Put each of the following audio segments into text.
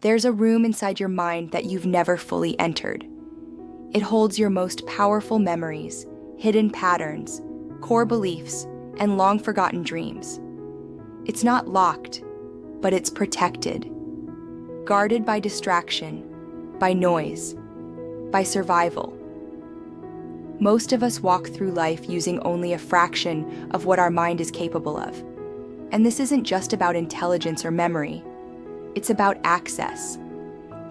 There's a room inside your mind that you've never fully entered. It holds your most powerful memories, hidden patterns, core beliefs, and long-forgotten dreams. It's not locked, but it's protected. Guarded by distraction, by noise, by survival. Most of us walk through life using only a fraction of what our mind is capable of. And this isn't just about intelligence or memory. It's about access.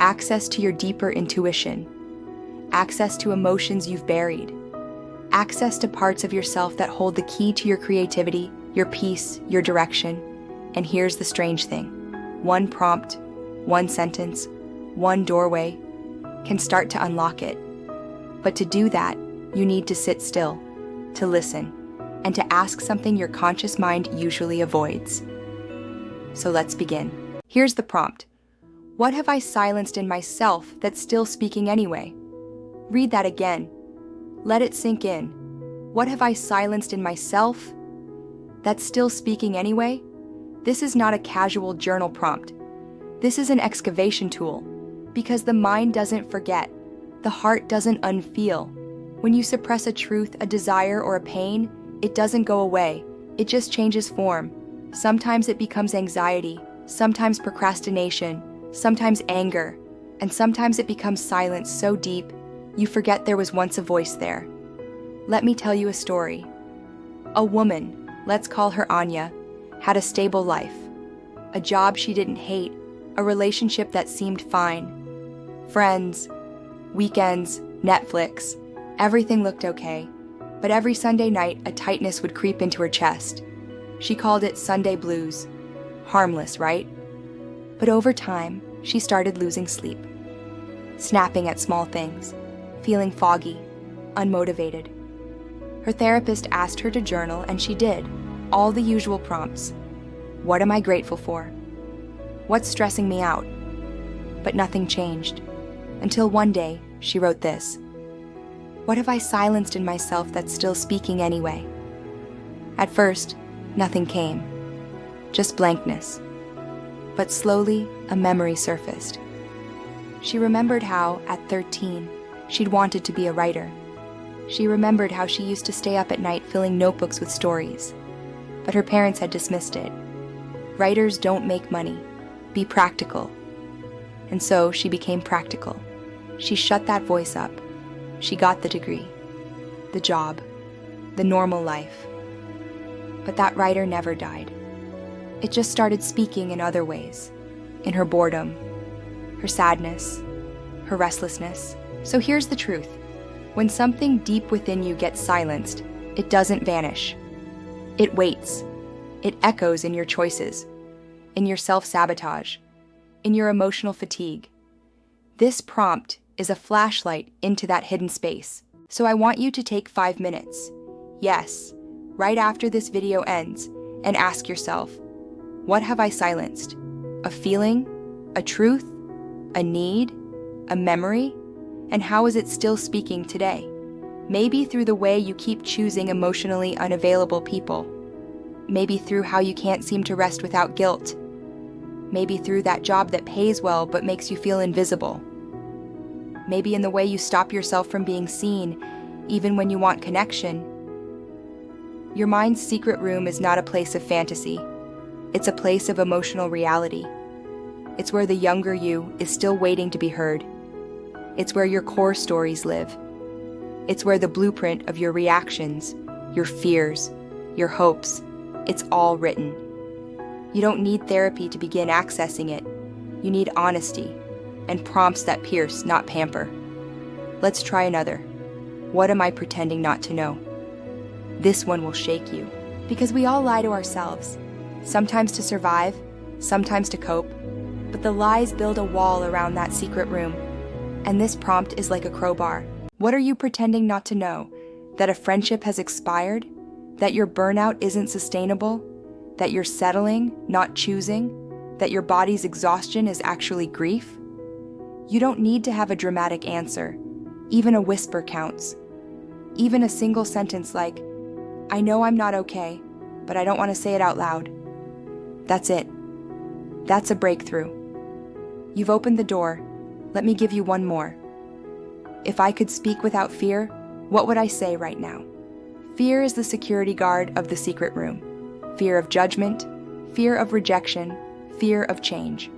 Access to your deeper intuition. Access to emotions you've buried. Access to parts of yourself that hold the key to your creativity, your peace, your direction. And here's the strange thing. One prompt, one sentence, one doorway can start to unlock it. But to do that, you need to sit still, to listen, and to ask something your conscious mind usually avoids. So let's begin. Here's the prompt. What have I silenced in myself that's still speaking anyway? Read that again. Let it sink in. What have I silenced in myself that's still speaking anyway? This is not a casual journal prompt. This is an excavation tool, because the mind doesn't forget. The heart doesn't unfeel. When you suppress a truth, a desire, or a pain, it doesn't go away. It just changes form. Sometimes it becomes anxiety, sometimes procrastination, sometimes anger, and sometimes it becomes silence so deep, you forget there was once a voice there. Let me tell you a story. A woman, let's call her Anya, had a stable life. A job she didn't hate, a relationship that seemed fine. Friends, weekends, Netflix, everything looked okay. But every Sunday night, a tightness would creep into her chest. She called it Sunday blues. Harmless, right? But over time, she started losing sleep. Snapping at small things, feeling foggy, unmotivated. Her therapist asked her to journal, and she did. All the usual prompts. What am I grateful for? What's stressing me out? But nothing changed. Until one day, she wrote this. What have I silenced in myself that's still speaking anyway? At first, nothing came. Just blankness. But slowly, a memory surfaced. She remembered how, at 13, she'd wanted to be a writer. She remembered how she used to stay up at night filling notebooks with stories. But her parents had dismissed it. Writers don't make money. Be practical. And so she became practical. She shut that voice up. She got the degree, the job, the normal life. But that writer never died. It just started speaking in other ways, in her boredom, her sadness, her restlessness. So here's the truth. When something deep within you gets silenced, it doesn't vanish. It waits. It echoes in your choices, in your self-sabotage, in your emotional fatigue. This prompt is a flashlight into that hidden space. So I want you to take 5 minutes. Yes, right after this video ends, and ask yourself, what have I silenced? A feeling? A truth? A need? A memory? And how is it still speaking today? Maybe through the way you keep choosing emotionally unavailable people. Maybe through how you can't seem to rest without guilt. Maybe through that job that pays well but makes you feel invisible. Maybe in the way you stop yourself from being seen, even when you want connection. Your mind's secret room is not a place of fantasy. It's a place of emotional reality. It's where the younger you is still waiting to be heard. It's where your core stories live. It's where the blueprint of your reactions, your fears, your hopes, it's all written. You don't need therapy to begin accessing it. You need honesty and prompts that pierce, not pamper. Let's try another. What am I pretending not to know? This one will shake you, because we all lie to ourselves, sometimes to survive, sometimes to cope, but the lies build a wall around that secret room, and this prompt is like a crowbar. What are you pretending not to know? That a friendship has expired? That your burnout isn't sustainable? That you're settling, not choosing? That your body's exhaustion is actually grief? You don't need to have a dramatic answer. Even a whisper counts. Even a single sentence like, I know I'm not okay, but I don't want to say it out loud. That's it. That's a breakthrough. You've opened the door. Let me give you one more. If I could speak without fear, what would I say right now? Fear is the security guard of the secret room. Fear of judgment, fear of rejection, fear of change.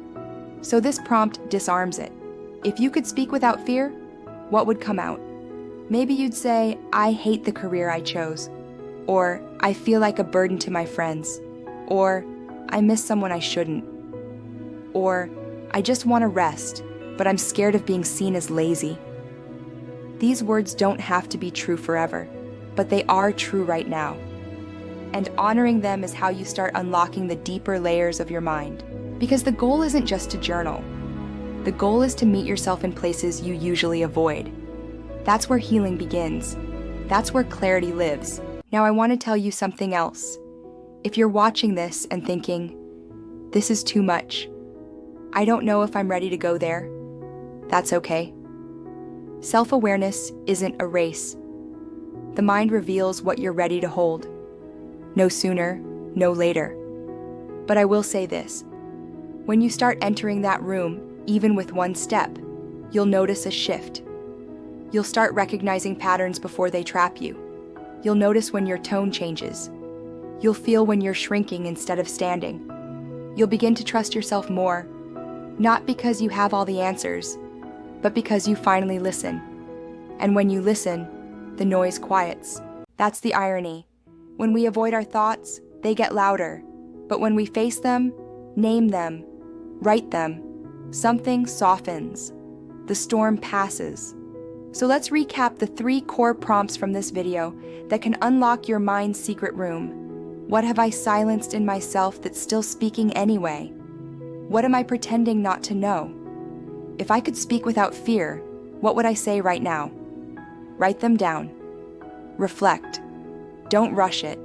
So this prompt disarms it. If you could speak without fear, what would come out? Maybe you'd say, I hate the career I chose. Or, I feel like a burden to my friends. Or, I miss someone I shouldn't. Or, I just want to rest, but I'm scared of being seen as lazy. These words don't have to be true forever, but they are true right now. And honoring them is how you start unlocking the deeper layers of your mind. Because the goal isn't just to journal. The goal is to meet yourself in places you usually avoid. That's where healing begins. That's where clarity lives. Now I want to tell you something else. If you're watching this and thinking, this is too much, I don't know if I'm ready to go there, that's okay. Self-awareness isn't a race. The mind reveals what you're ready to hold. No sooner, no later. But I will say this. When you start entering that room, even with one step, you'll notice a shift. You'll start recognizing patterns before they trap you. You'll notice when your tone changes. You'll feel when you're shrinking instead of standing. You'll begin to trust yourself more, not because you have all the answers, but because you finally listen. And when you listen, the noise quiets. That's the irony. When we avoid our thoughts, they get louder. But when we face them, name them, write them, something softens. The storm passes. So let's recap the 3 core prompts from this video that can unlock your mind's secret room. What have I silenced in myself that's still speaking anyway? What am I pretending not to know? If I could speak without fear, what would I say right now? Write them down. Reflect. Don't rush it.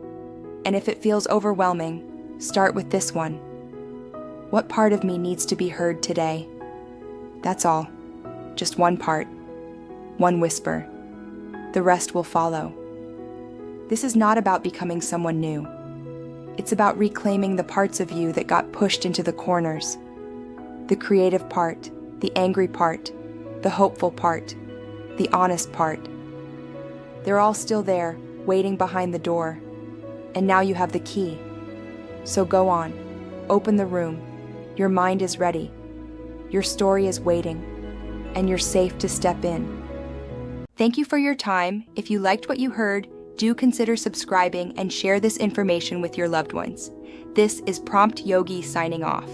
And if it feels overwhelming, start with this one. What part of me needs to be heard today? That's all. Just one part. One whisper. The rest will follow. This is not about becoming someone new. It's about reclaiming the parts of you that got pushed into the corners. The creative part, the angry part, the hopeful part, the honest part. They're all still there, waiting behind the door. And now you have the key. So go on, open the room. Your mind is ready. Your story is waiting. And you're safe to step in. Thank you for your time. If you liked what you heard, do consider subscribing and share this information with your loved ones. This is Prompt Yogi signing off.